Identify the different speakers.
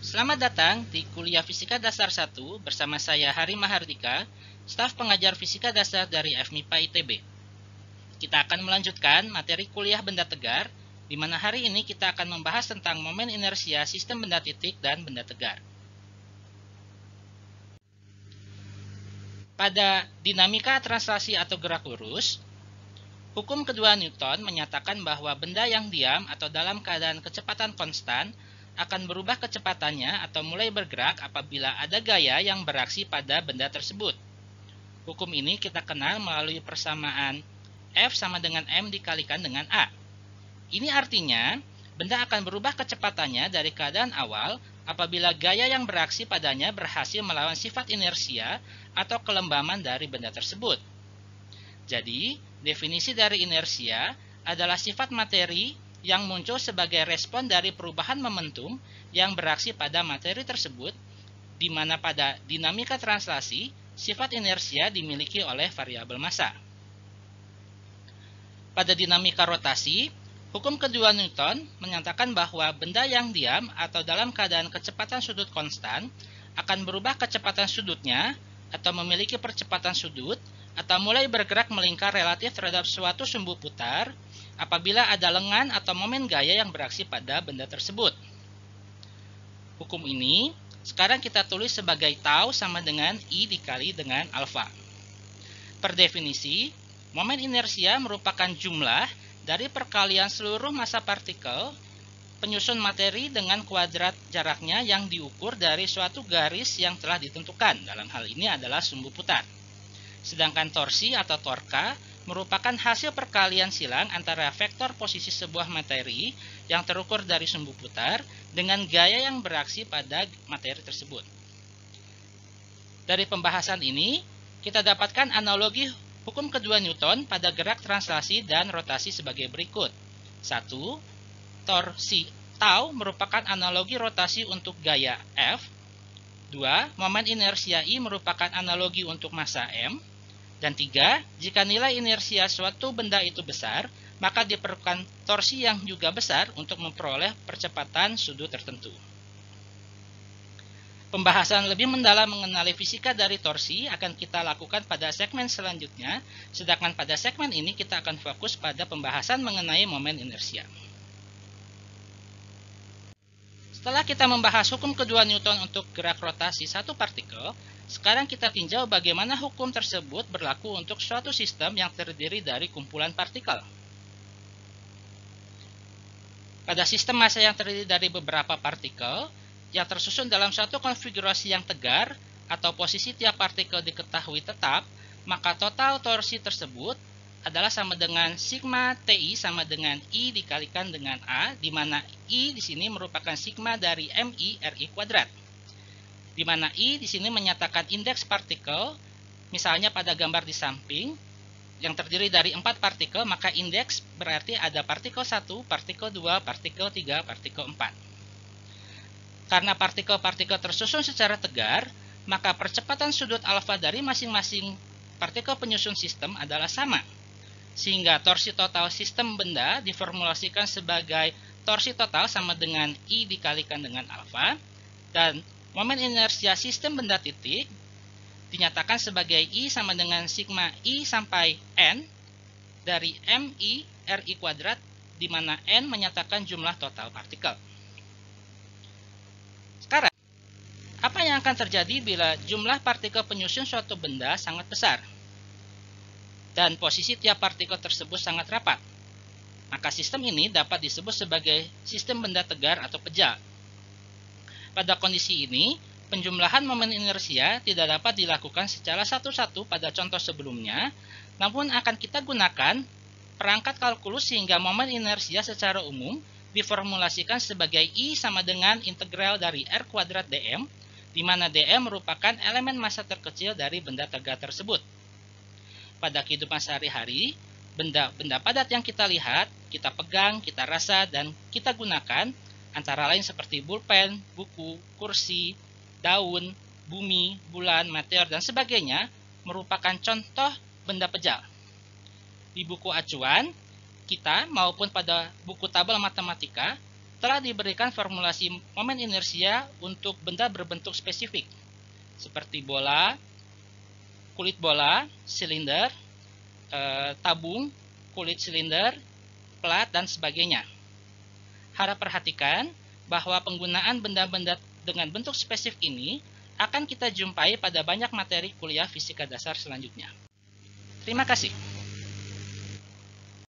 Speaker 1: Selamat datang di kuliah Fisika Dasar 1 bersama saya Hari Mahardika, staf pengajar Fisika Dasar dari FMIPA ITB. Kita akan melanjutkan materi kuliah benda tegar, di mana hari ini kita akan membahas tentang momen inersia sistem benda titik dan benda tegar. Pada dinamika translasi atau gerak lurus, hukum kedua Newton menyatakan bahwa benda yang diam atau dalam keadaan kecepatan konstan akan berubah kecepatannya atau mulai bergerak apabila ada gaya yang beraksi pada benda tersebut. Hukum ini kita kenal melalui persamaan F sama dengan M dikalikan dengan A. Ini artinya, benda akan berubah kecepatannya dari keadaan awal apabila gaya yang beraksi padanya berhasil melawan sifat inersia atau kelembaman dari benda tersebut. Jadi, definisi dari inersia adalah sifat materi yang muncul sebagai respon dari perubahan momentum yang beraksi pada materi tersebut, di mana pada dinamika translasi, sifat inersia dimiliki oleh variabel massa. Pada dinamika rotasi, hukum kedua Newton menyatakan bahwa benda yang diam atau dalam keadaan kecepatan sudut konstan akan berubah kecepatan sudutnya atau memiliki percepatan sudut atau mulai bergerak melingkar relatif terhadap suatu sumbu putar apabila ada lengan atau momen gaya yang beraksi pada benda tersebut. Hukum ini sekarang kita tulis sebagai tau sama dengan I dikali dengan alfa. Per definisi, momen inersia merupakan jumlah dari perkalian seluruh massa partikel penyusun materi dengan kuadrat jaraknya yang diukur dari suatu garis yang telah ditentukan. Dalam hal ini adalah sumbu putar. Sedangkan torsi atau torka merupakan hasil perkalian silang antara vektor posisi sebuah materi yang terukur dari sumbu putar dengan gaya yang beraksi pada materi tersebut. Dari pembahasan ini, kita dapatkan analogi hukum kedua Newton pada gerak translasi dan rotasi sebagai berikut. 1. Torsi tau merupakan analogi rotasi untuk gaya F. 2. Momen inersia I merupakan analogi untuk massa M. Dan 3. Jika nilai inersia suatu benda itu besar, maka diperlukan torsi yang juga besar untuk memperoleh percepatan sudut tertentu. Pembahasan lebih mendalam mengenai fisika dari torsi akan kita lakukan pada segmen selanjutnya, sedangkan pada segmen ini kita akan fokus pada pembahasan mengenai momen inersia. Setelah kita membahas hukum kedua Newton untuk gerak rotasi satu partikel, sekarang kita tinjau bagaimana hukum tersebut berlaku untuk suatu sistem yang terdiri dari kumpulan partikel. Pada sistem massa yang terdiri dari beberapa partikel, yang tersusun dalam suatu konfigurasi yang tegar atau posisi tiap partikel diketahui tetap, maka total torsi tersebut adalah sama dengan sigma TI sama dengan I dikalikan dengan A, di mana I di sini merupakan sigma dari MI RI kuadrat. Di mana I di sini menyatakan indeks partikel, misalnya pada gambar di samping, yang terdiri dari 4 partikel, maka indeks berarti ada partikel 1, partikel 2, partikel 3, partikel 4. Karena partikel-partikel tersusun secara tegar, maka percepatan sudut alfa dari masing-masing partikel penyusun sistem adalah sama. Sehingga torsi total sistem benda diformulasikan sebagai torsi total sama dengan I dikalikan dengan alfa, dan momen inersia sistem benda titik dinyatakan sebagai I sama dengan sigma I sampai N dari MI RI kuadrat, di mana N menyatakan jumlah total partikel. Sekarang, apa yang akan terjadi bila jumlah partikel penyusun suatu benda sangat besar dan posisi tiap partikel tersebut sangat rapat? Maka sistem ini dapat disebut sebagai sistem benda tegar atau pejal. Pada kondisi ini, penjumlahan momen inersia tidak dapat dilakukan secara satu-satu pada contoh sebelumnya, namun akan kita gunakan perangkat kalkulus sehingga momen inersia secara umum diformulasikan sebagai I sama dengan integral dari R kuadrat dm, di mana dm merupakan elemen massa terkecil dari benda tegar tersebut. Pada kehidupan sehari-hari, benda-benda padat yang kita lihat, kita pegang, kita rasa, dan kita gunakan, antara lain seperti pulpen, buku, kursi, daun, bumi, bulan, meteor, dan sebagainya, merupakan contoh benda pejal. Di buku acuan kita maupun pada buku tabel matematika, telah diberikan formulasi momen inersia untuk benda berbentuk spesifik, seperti bola, kulit bola, silinder, tabung, kulit silinder, plat, dan sebagainya. Harap perhatikan bahwa penggunaan benda-benda dengan bentuk spesifik ini akan kita jumpai pada banyak materi kuliah fisika dasar selanjutnya. Terima kasih.